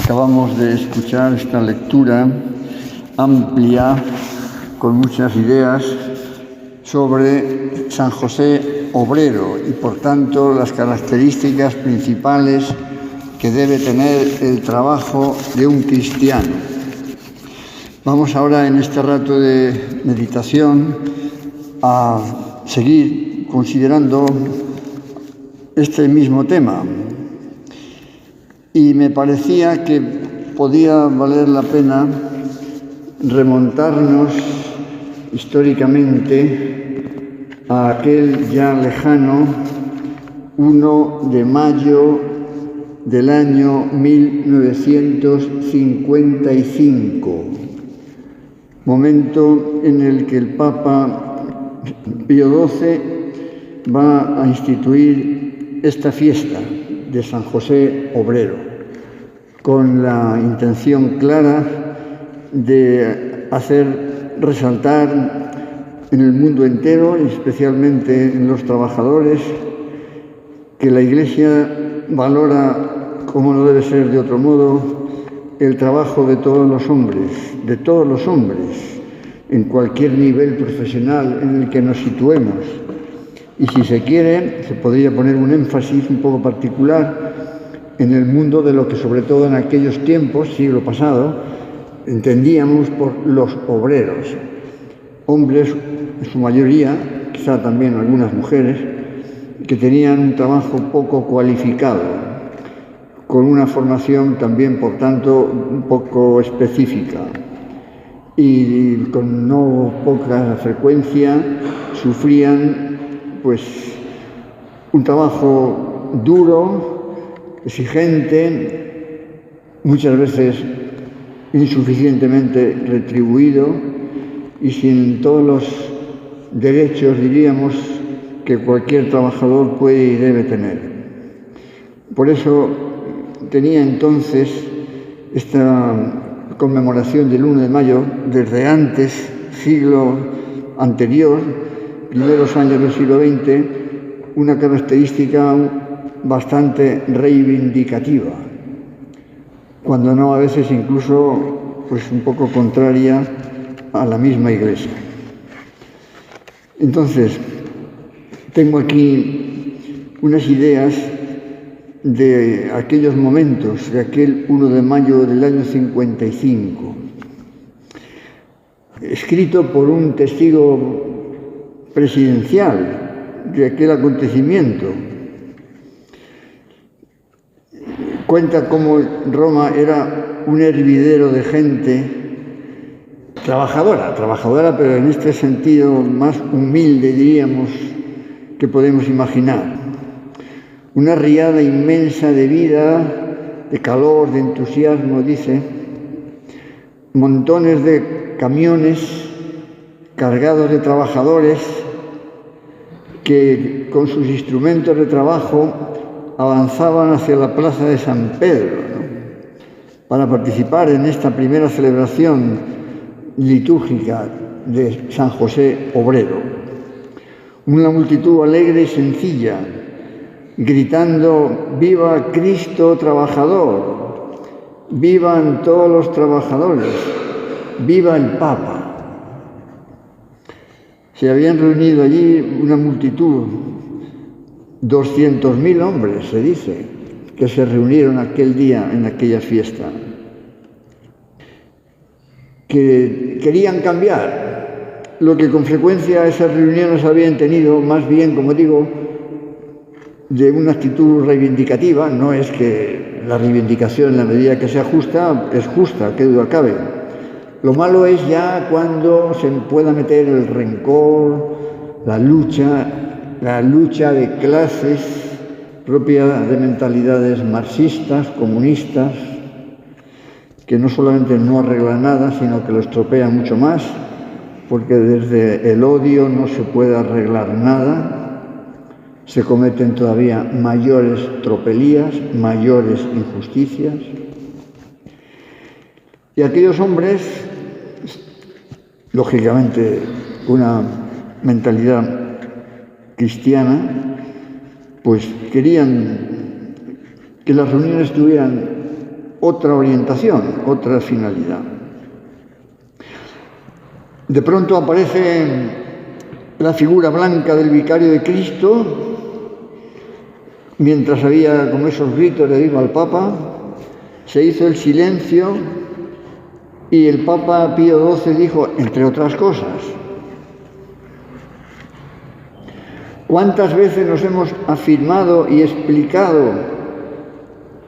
Acabamos de escuchar esta lectura amplia, con muchas ideas, sobre San José Obrero y, por tanto, las características principales que debe tener el trabajo de un cristiano. Vamos ahora, en este rato de meditación, a seguir considerando este mismo tema. Y me parecía que podía valer la pena remontarnos históricamente a aquel ya lejano 1 de mayo del año 1955, momento en el que el Papa Pío XII va a instituir esta fiesta de San José Obrero, con la intención clara de hacer resaltar en el mundo entero, y especialmente en los trabajadores, que la Iglesia valora, como no debe ser de otro modo, el trabajo de todos los hombres, en cualquier nivel profesional en el que nos situemos. Y si se quiere, se podría poner un énfasis un poco particular en el mundo de lo que, sobre todo en aquellos tiempos, siglo pasado, entendíamos por los obreros. Hombres, en su mayoría, quizá también algunas mujeres, que tenían un trabajo poco cualificado, con una formación también, por tanto, un poco específica. Y con no poca frecuencia sufrían un trabajo duro, exigente, muchas veces insuficientemente retribuido y sin todos los derechos, diríamos, que cualquier trabajador puede y debe tener. Por eso tenía entonces esta conmemoración del 1 de mayo, desde antes, siglo anterior, primeros años del siglo XX, una característica bastante reivindicativa, cuando no a veces incluso un poco contraria a la misma Iglesia. Entonces, tengo aquí unas ideas de aquellos momentos, de aquel 1 de mayo del año 55, escrito por un testigo presidencial de aquel acontecimiento. Cuenta cómo Roma era un hervidero de gente trabajadora, pero en este sentido más humilde, diríamos, que podemos imaginar. Una riada inmensa de vida, de calor, de entusiasmo, dice, montones de camiones cargados de trabajadores que con sus instrumentos de trabajo avanzaban hacia la plaza de San Pedro, para participar en esta primera celebración litúrgica de San José Obrero. Una multitud alegre y sencilla, gritando: ¡Viva Cristo trabajador! ¡Vivan todos los trabajadores! ¡Viva el Papa! Se habían reunido allí una multitud, 200.000 hombres, se dice, que se reunieron aquel día en aquella fiesta, que querían cambiar lo que con frecuencia esas reuniones habían tenido, más bien, como digo, de una actitud reivindicativa. No es que la reivindicación, en la medida que sea justa, es justa, qué duda cabe. Lo malo es ya cuando se pueda meter el rencor, la lucha de clases propia de mentalidades marxistas, comunistas, que no solamente no arregla nada, sino que lo estropea mucho más, porque desde el odio no se puede arreglar nada, se cometen todavía mayores tropelías, mayores injusticias. Y aquellos hombres, lógicamente una mentalidad cristiana, querían que las reuniones tuvieran otra orientación, otra finalidad. De pronto aparece la figura blanca del vicario de Cristo, mientras había como esos gritos de viva al Papa, se hizo el silencio y el Papa Pío XII dijo, entre otras cosas, ¿cuántas veces nos hemos afirmado y explicado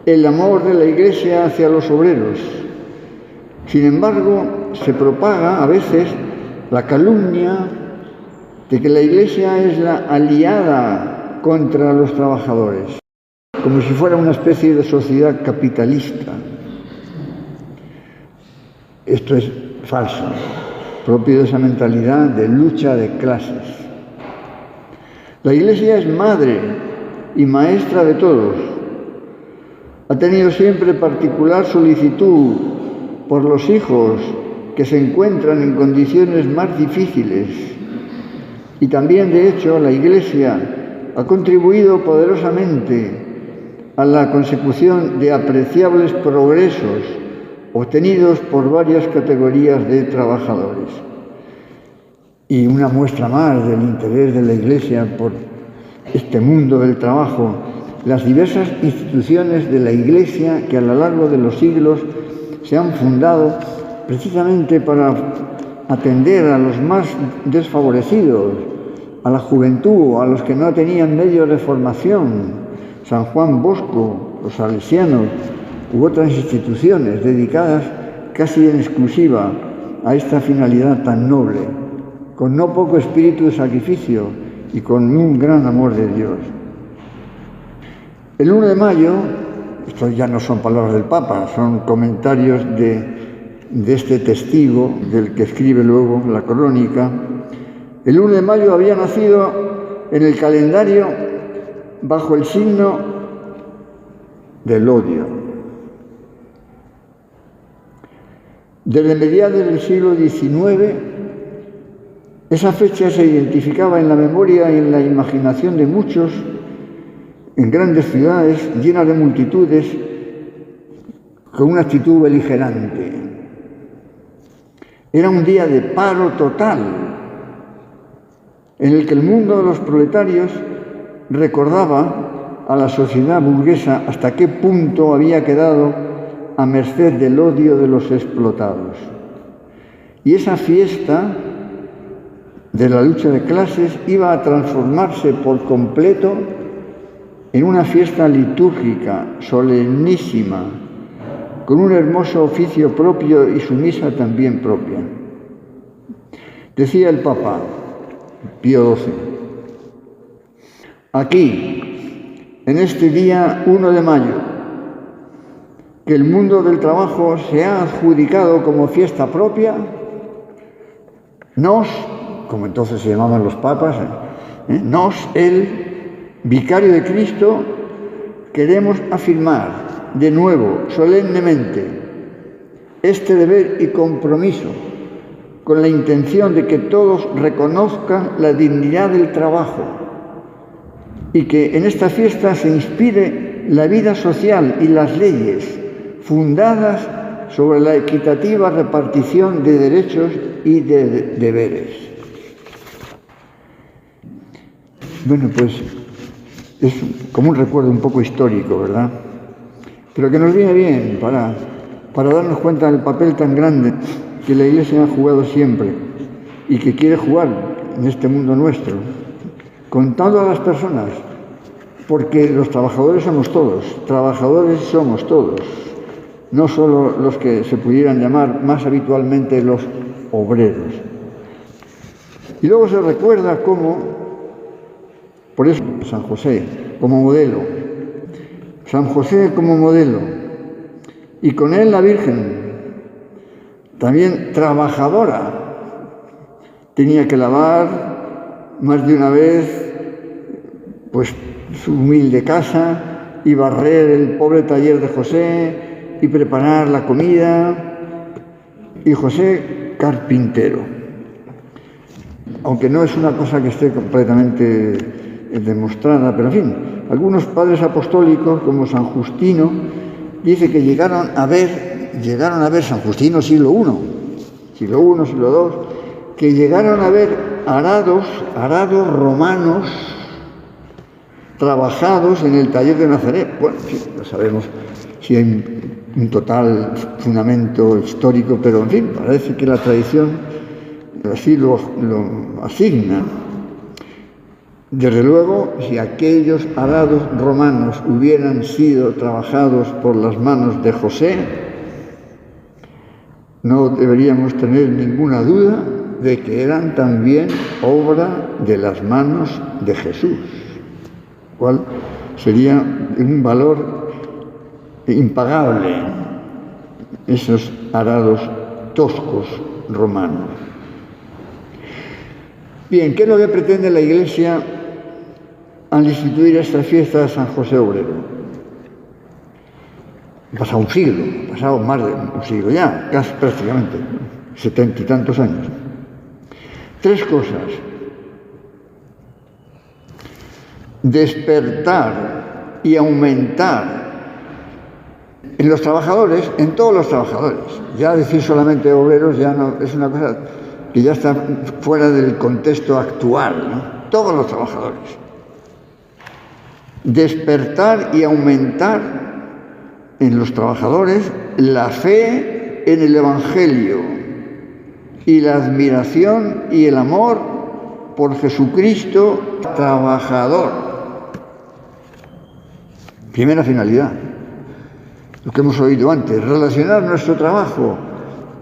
el amor de la Iglesia hacia los obreros? Sin embargo, se propaga a veces la calumnia de que la Iglesia es la aliada contra los trabajadores, como si fuera una especie de sociedad capitalista. Esto es falso, propio de esa mentalidad de lucha de clases. La Iglesia es madre y maestra de todos. Ha tenido siempre particular solicitud por los hijos que se encuentran en condiciones más difíciles. Y también, de hecho, la Iglesia ha contribuido poderosamente a la consecución de apreciables progresos obtenidos por varias categorías de trabajadores. Y una muestra más del interés de la Iglesia por este mundo del trabajo, las diversas instituciones de la Iglesia que a lo largo de los siglos se han fundado precisamente para atender a los más desfavorecidos, a la juventud, a los que no tenían medios de formación, San Juan Bosco, los salesianos u otras instituciones dedicadas casi en exclusiva a esta finalidad tan noble, con no poco espíritu de sacrificio y con un gran amor de Dios. El 1 de mayo, esto ya no son palabras del Papa, son comentarios de este testigo, del que escribe luego la crónica. El 1 de mayo había nacido en el calendario bajo el signo del odio. Desde mediados del siglo XIX, esa fecha se identificaba en la memoria y en la imaginación de muchos en grandes ciudades llenas de multitudes con una actitud beligerante. Era un día de paro total en el que el mundo de los proletarios recordaba a la sociedad burguesa hasta qué punto había quedado a merced del odio de los explotados. Y esa fiesta de la lucha de clases iba a transformarse por completo en una fiesta litúrgica, solemnísima, con un hermoso oficio propio y su misa también propia. Decía el Papa Pío XII, aquí, en este día 1 de mayo, que el mundo del trabajo se ha adjudicado como fiesta propia, nos, como entonces se llamaban los papas, nos, el vicario de Cristo, queremos afirmar de nuevo, solemnemente, este deber y compromiso, con la intención de que todos reconozcan la dignidad del trabajo y que en esta fiesta se inspire la vida social y las leyes fundadas sobre la equitativa repartición de derechos y de deberes. Bueno, pues es como un recuerdo un poco histórico, ¿verdad? Pero que nos viene bien para darnos cuenta del papel tan grande que la Iglesia ha jugado siempre y que quiere jugar en este mundo nuestro, con todas las personas, porque los trabajadores somos todos, no solo los que se pudieran llamar más habitualmente los obreros. Y luego se recuerda cómo, por eso San José como modelo, San José como modelo, y con él la Virgen, también trabajadora, tenía que lavar más de una vez pues su humilde casa y barrer el pobre taller de José y preparar la comida, y José carpintero. Aunque no es una cosa que esté completamente demostrada, pero en fin, algunos padres apostólicos como San Justino dice que llegaron a ver San Justino siglo I, siglo II, que llegaron a ver arados romanos trabajados en el taller de Nazaret. Bueno, sí, no sabemos si hay un total fundamento histórico, pero en fin, parece que la tradición así lo asigna. Desde luego, si aquellos arados romanos hubieran sido trabajados por las manos de José, no deberíamos tener ninguna duda de que eran también obra de las manos de Jesús, cual sería un valor impagable esos arados toscos romanos. Bien, ¿qué es lo que pretende la Iglesia al instituir esta fiesta de San José Obrero? Ha pasado un siglo, ha pasado más de un siglo ya, casi prácticamente, 70 y tantos años. Tres cosas: despertar y aumentar en los trabajadores, en todos los trabajadores. Ya decir solamente obreros ya no es una cosa que ya está fuera del contexto actual, ¿no? Todos los trabajadores. Despertar y aumentar en los trabajadores la fe en el Evangelio y la admiración y el amor por Jesucristo trabajador. Primera finalidad, lo que hemos oído antes, relacionar nuestro trabajo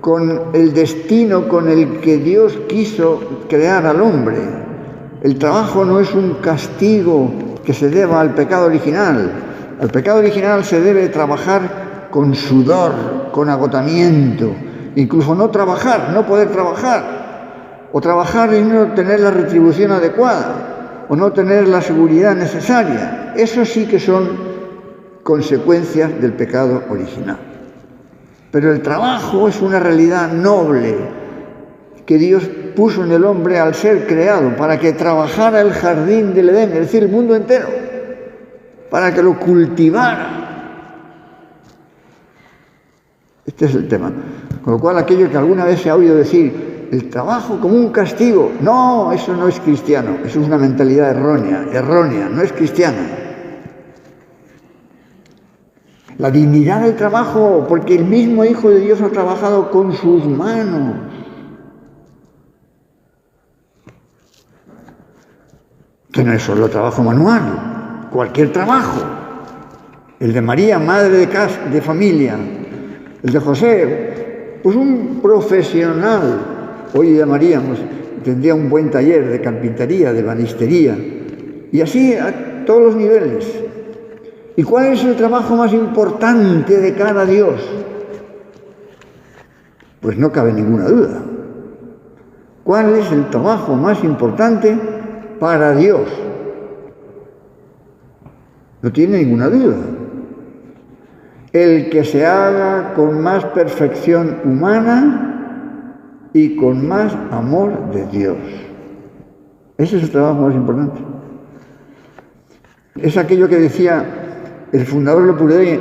con el destino con el que Dios quiso crear al hombre. El trabajo no es un castigo que se deba al pecado original. Al pecado original se debe trabajar con sudor, con agotamiento, incluso no poder trabajar, o trabajar y no tener la retribución adecuada, o no tener la seguridad necesaria. Eso sí que son consecuencias del pecado original. Pero el trabajo es una realidad noble que Dios puso en el hombre al ser creado para que trabajara el jardín del Edén, es decir, el mundo entero, para que lo cultivara. Este es el tema. Con lo cual, aquello que alguna vez se ha oído decir, el trabajo como un castigo, no, eso no es cristiano, eso es una mentalidad errónea, no es cristiana. La dignidad del trabajo, porque el mismo Hijo de Dios ha trabajado con sus manos. Que no es solo trabajo manual, cualquier trabajo. El de María, madre de casa, de familia. El de José, pues un profesional. Hoy llamaríamos, tendría un buen taller de carpintería, de ebanistería. Y así a todos los niveles. ¿Y cuál es el trabajo más importante de cara a Dios? Pues no cabe ninguna duda. ¿Cuál es el trabajo más importante para Dios? No tiene ninguna duda. El que se haga con más perfección humana y con más amor de Dios. Ese es el trabajo más importante. Es aquello que decía el fundador Lepuré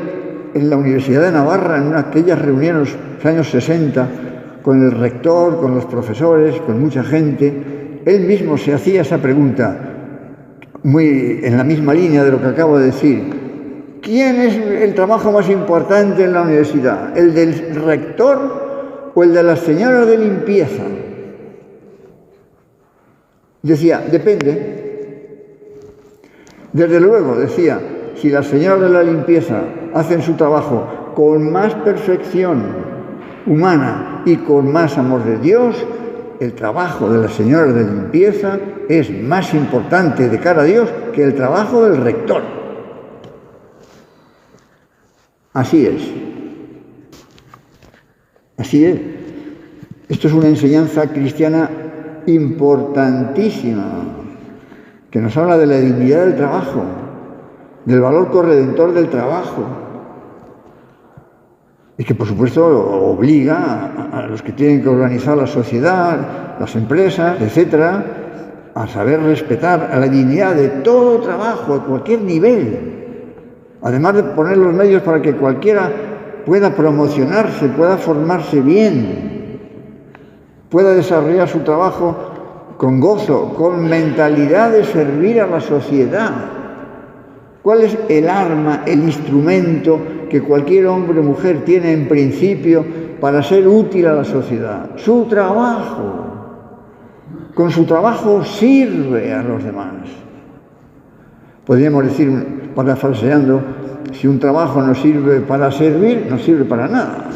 en la Universidad de Navarra, en aquellas reuniones de los años 60, con el rector, con los profesores, con mucha gente. Él mismo se hacía esa pregunta, muy en la misma línea de lo que acabo de decir. ¿Quién es el trabajo más importante en la universidad? ¿El del rector o el de las señoras de limpieza? Decía, depende. Desde luego, decía, si las señoras de la limpieza hacen su trabajo con más perfección humana y con más amor de Dios, el trabajo de las señoras de limpieza es más importante de cara a Dios que el trabajo del rector. Así es. Así es. Esto es una enseñanza cristiana importantísima, que nos habla de la dignidad del trabajo, del valor corredentor del trabajo, y que por supuesto obliga a los que tienen que organizar la sociedad, las empresas, etcétera, a saber respetar a la dignidad de todo trabajo, a cualquier nivel, además de poner los medios para que cualquiera pueda promocionarse, pueda formarse bien, pueda desarrollar su trabajo con gozo, con mentalidad de servir a la sociedad. ¿Cuál es el arma, el instrumento que cualquier hombre o mujer tiene en principio para ser útil a la sociedad? Su trabajo. Con su trabajo sirve a los demás. Podríamos decir, parafraseando, si un trabajo no sirve para servir, no sirve para nada.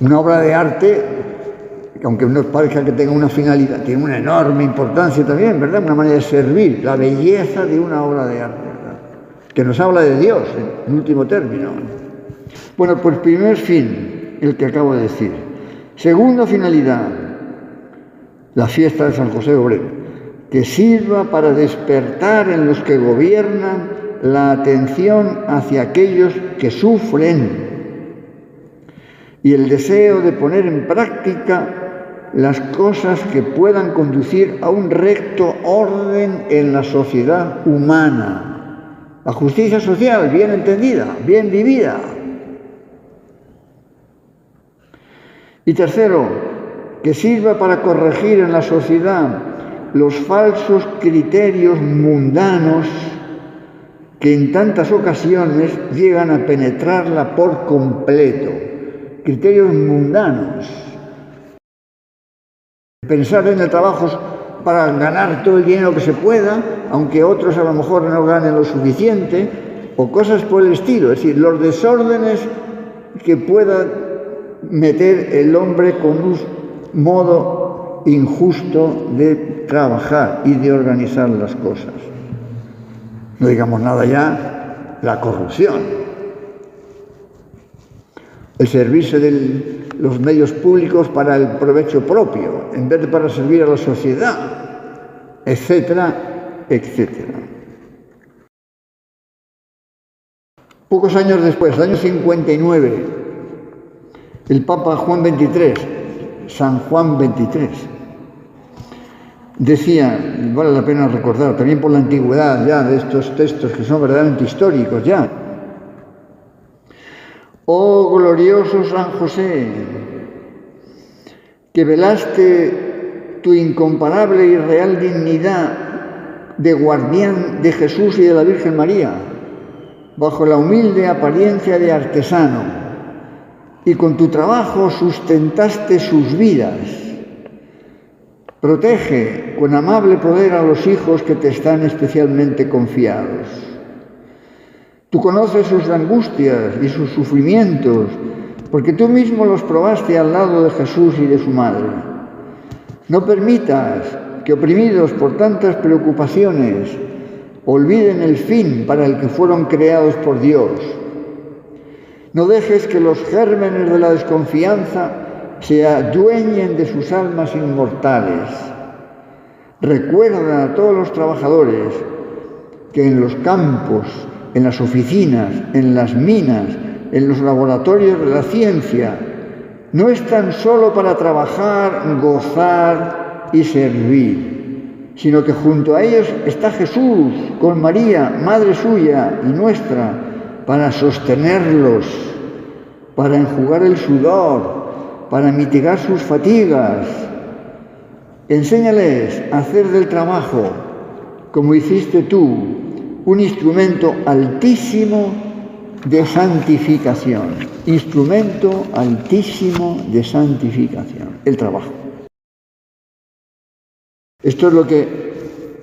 Una obra de arte, aunque no parezca que tenga una finalidad, tiene una enorme importancia también, ¿verdad? Una manera de servir, la belleza de una obra de arte, ¿verdad? Que nos habla de Dios, en último término. Bueno, pues primer fin, el que acabo de decir. Segunda finalidad, la fiesta de San José Obrero, que sirva para despertar en los que gobiernan la atención hacia aquellos que sufren y el deseo de poner en práctica las cosas que puedan conducir a un recto orden en la sociedad humana. La justicia social, bien entendida, bien vivida. Y tercero, que sirva para corregir en la sociedad los falsos criterios mundanos que en tantas ocasiones llegan a penetrarla por completo. Criterios mundanos. Pensar en el trabajo para ganar todo el dinero que se pueda, aunque otros a lo mejor no ganen lo suficiente, o cosas por el estilo. Es decir, los desórdenes que pueda meter el hombre con un modo injusto de trabajar y de organizar las cosas. No digamos nada ya, la corrupción, el servirse de los medios públicos para el provecho propio, en vez de para servir a la sociedad, etcétera, etcétera. Pocos años después, el año 59, el Papa Juan XXIII, San Juan XXIII, decía, vale la pena recordar, también por la antigüedad ya de estos textos que son verdaderamente históricos ya: oh glorioso San José, que velaste tu incomparable y real dignidad de guardián de Jesús y de la Virgen María, bajo la humilde apariencia de artesano, y con tu trabajo sustentaste sus vidas. Protege con amable poder a los hijos que te están especialmente confiados. Tú conoces sus angustias y sus sufrimientos, porque tú mismo los probaste al lado de Jesús y de su madre. No permitas que, oprimidos por tantas preocupaciones, olviden el fin para el que fueron creados por Dios. No dejes que los gérmenes de la desconfianza se adueñen de sus almas inmortales. Recuerda a todos los trabajadores que en los campos, en las oficinas, en las minas, en los laboratorios de la ciencia, no están solo para trabajar, gozar y servir, sino que junto a ellos está Jesús, con María, madre suya y nuestra, para sostenerlos, para enjugar el sudor, para mitigar sus fatigas. Enséñales a hacer del trabajo, como hiciste tú, un instrumento altísimo de santificación. Instrumento altísimo de santificación, el trabajo. Esto es lo que,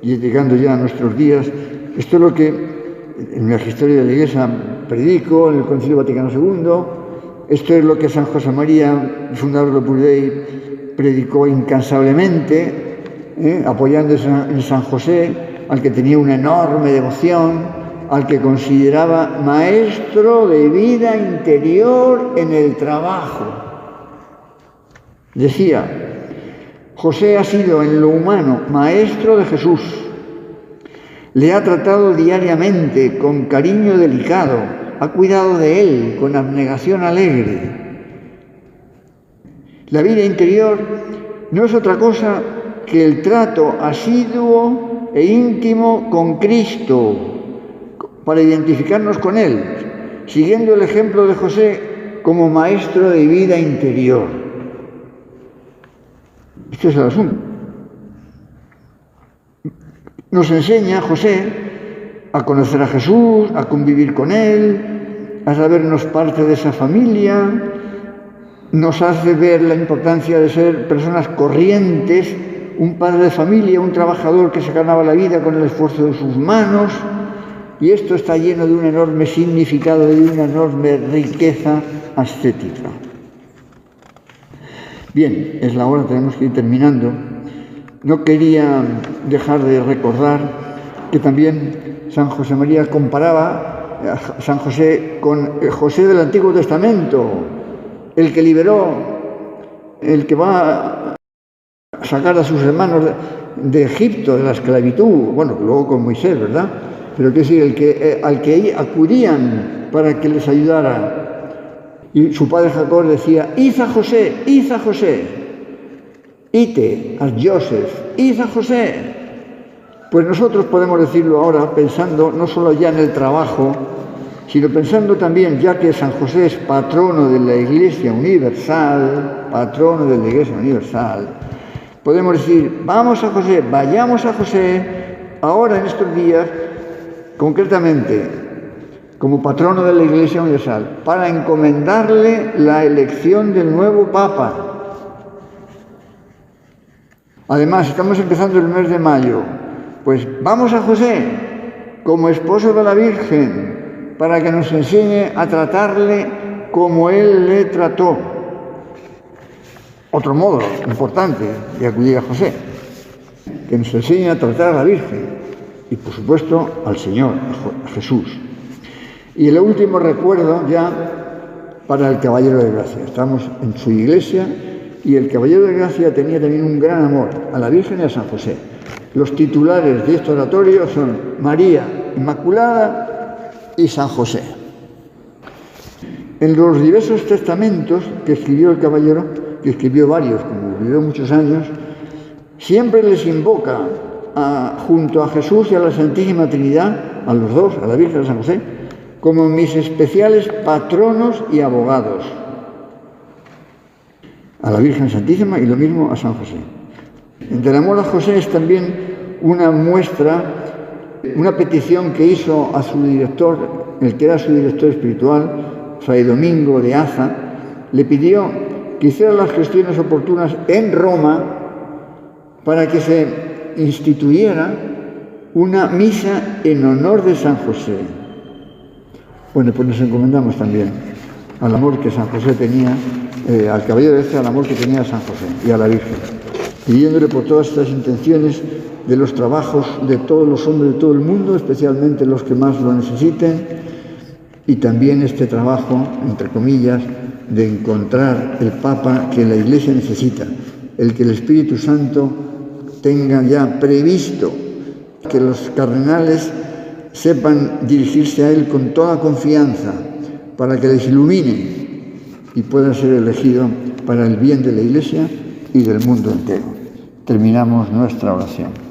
y llegando ya a nuestros días, esto es lo que en la historia de la Iglesia predico en el Concilio Vaticano II. Esto es lo que San José María, el fundador de Opus Dei, predicó incansablemente, apoyándose en San José, al que tenía una enorme devoción, al que consideraba maestro de vida interior en el trabajo. Decía, José ha sido en lo humano maestro de Jesús. Le ha tratado diariamente con cariño delicado, ha cuidado de él con abnegación alegre. La vida interior no es otra cosa que el trato asiduo e íntimo con Cristo, para identificarnos con Él, siguiendo el ejemplo de José como maestro de vida interior. Este es el asunto. Nos enseña José a conocer a Jesús, a convivir con Él, a sabernos parte de esa familia. Nos hace ver la importancia de ser personas corrientes, un padre de familia, un trabajador que se ganaba la vida con el esfuerzo de sus manos. Y esto está lleno de un enorme significado y de una enorme riqueza ascética. Bien, es la hora, tenemos que ir terminando. No quería dejar de recordar que también San José María comparaba a San José con José del Antiguo Testamento, el que liberó, el que va a sacar a sus hermanos de Egipto, de la esclavitud, bueno, luego con Moisés, ¿verdad? Pero quiero decir, al que acudían para que les ayudara. Y su padre Jacob decía, id a José, ite a Joseph, id a José. Pues nosotros podemos decirlo ahora pensando no solo ya en el trabajo, sino pensando también, ya que San José es patrono de la Iglesia Universal, podemos decir, vamos a José, vayamos a José, ahora en estos días, concretamente, como patrono de la Iglesia Universal, para encomendarle la elección del nuevo Papa. Además, estamos empezando el mes de mayo, pues vamos a José, como esposo de la Virgen, para que nos enseñe a tratarle como Él le trató. Otro modo importante de acudir a José, que nos enseñe a tratar a la Virgen y, por supuesto, al Señor, a Jesús. Y el último recuerdo ya para el Caballero de Gracia. Estamos en su iglesia y el Caballero de Gracia tenía también un gran amor a la Virgen y a San José. Los titulares de este oratorio son María Inmaculada y San José. En los diversos testamentos que escribió el caballero, que escribió varios, como vivió muchos años, siempre les invoca junto a Jesús y a la Santísima Trinidad, a los dos, a la Virgen y a San José, como mis especiales patronos y abogados. A la Virgen Santísima y lo mismo a San José. Entre el amor a José es también una muestra, una petición que hizo a su director, el que era su director espiritual, Fray Domingo de Aza, le pidió que hiciera las gestiones oportunas en Roma para que se instituyera una misa en honor de San José. Bueno, pues nos encomendamos también al amor que San José tenía, al caballero al amor que tenía a San José y a la Virgen, pidiéndole por todas estas intenciones de los trabajos de todos los hombres de todo el mundo, especialmente los que más lo necesiten, y también este trabajo, entre comillas, de encontrar el Papa que la Iglesia necesita, el que el Espíritu Santo tenga ya previsto, que los cardenales sepan dirigirse a él con toda confianza para que les ilumine y pueda ser elegido para el bien de la Iglesia y del mundo entero. Terminamos nuestra oración.